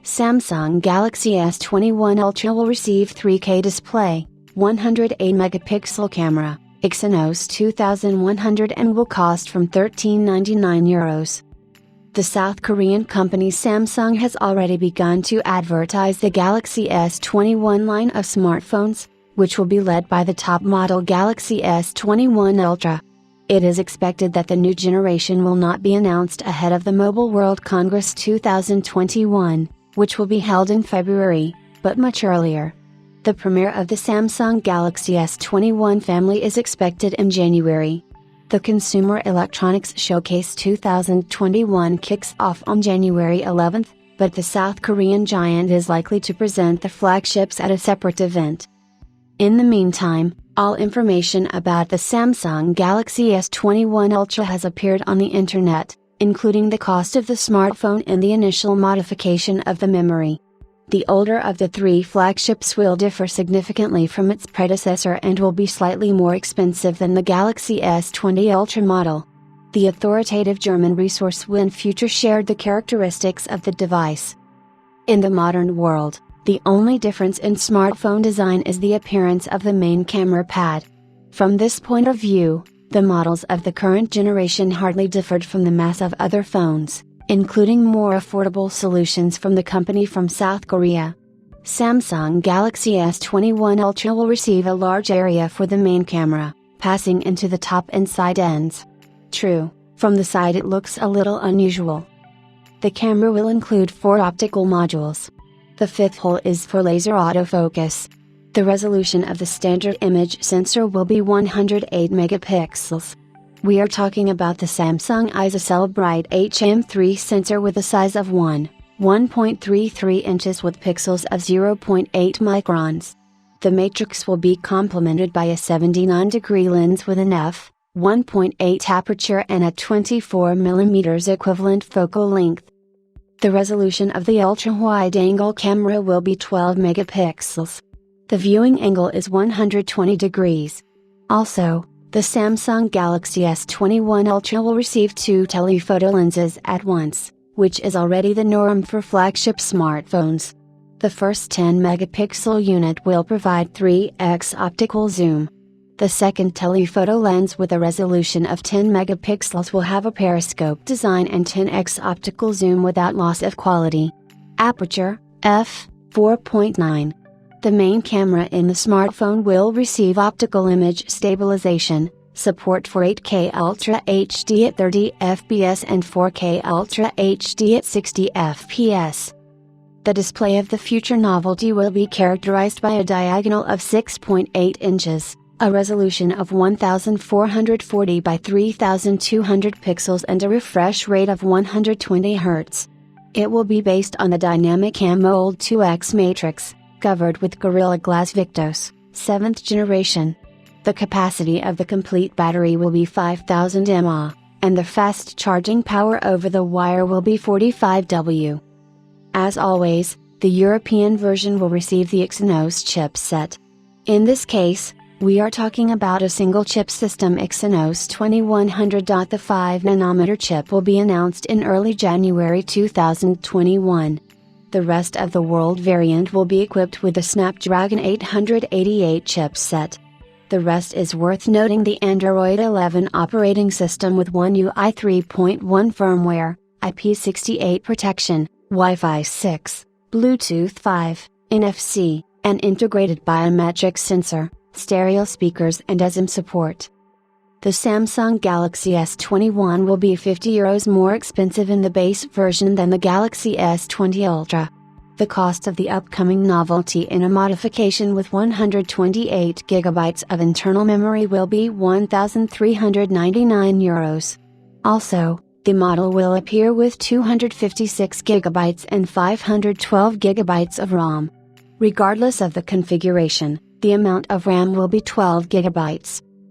Samsung Galaxy S21 Ultra will receive 3K display, 108 megapixel camera, Exynos 2100 and will cost from €1399. The South Korean company Samsung has already begun to advertise the Galaxy S21 line of smartphones, which will be led by the top model Galaxy S21 Ultra. It is expected that the new generation will not be announced ahead of the Mobile World Congress 2021, which will be held in February, but much earlier. The premiere of the Samsung Galaxy S21 family is expected in January. The Consumer Electronics Showcase 2021 kicks off on January 11th, but the South Korean giant is likely to present the flagships at a separate event. In the meantime, all information about the Samsung Galaxy S21 Ultra has appeared on the internet, including the cost of the smartphone and the initial modification of the memory. The older of the three flagships will differ significantly from its predecessor and will be slightly more expensive than the Galaxy S20 Ultra model. The authoritative German resource WinFuture shared the characteristics of the device. In the modern world, the only difference in smartphone design is the appearance of the main camera pad. From this point of view, the models of the current generation hardly differed from the mass of other phones, including more affordable solutions from the company from South Korea. Samsung Galaxy S21 Ultra will receive a large area for the main camera, passing into the top and side ends. True, from the side it looks a little unusual. The camera will include 4 optical modules. The fifth hole is for laser autofocus. The resolution of the standard image sensor will be 108 megapixels. We are talking about the Samsung ISOCELL Bright HM3 sensor with a size of 1.33 inches with pixels of 0.8 microns. The matrix will be complemented by a 79-degree lens with an f1.8 aperture and a 24 mm equivalent focal length. The resolution of the ultra-wide-angle camera will be 12 megapixels. The viewing angle is 120 degrees. Also, the Samsung Galaxy S21 Ultra will receive 2 telephoto lenses at once, which is already the norm for flagship smartphones. The first 10 megapixel unit will provide 3x optical zoom. The second telephoto lens with a resolution of 10 megapixels will have a periscope design and 10x optical zoom without loss of quality. Aperture, f4.9. The main camera in the smartphone will receive optical image stabilization, support for 8K Ultra HD at 30 fps and 4K Ultra HD at 60 fps. The display of the future novelty will be characterized by a diagonal of 6.8 inches. A resolution of 1440 by 3200 pixels and a refresh rate of 120 Hz. It will be based on the Dynamic AMOLED 2X matrix, covered with Gorilla Glass Victus, 7th generation. The capacity of the complete battery will be 5000 mAh, and the fast charging power over the wire will be 45 W. As always, the European version will receive the Exynos chipset. In this case, we are talking about a single chip system Exynos 2100. The 5nm chip will be announced in early January 2021. The rest of the world variant will be equipped with the Snapdragon 888 chipset. The rest is worth noting: the Android 11 operating system with One UI 3.1 firmware, IP68 protection, Wi-Fi 6, Bluetooth 5, NFC, an integrated biometric sensor, stereo speakers and eSIM support. The Samsung Galaxy S21 will be €50 more expensive in the base version than the Galaxy S20 Ultra. The cost of the upcoming novelty in a modification with 128GB of internal memory will be €1,399. Also, the model will appear with 256GB and 512GB of ROM. Regardless of the configuration, the amount of RAM will be 12GB.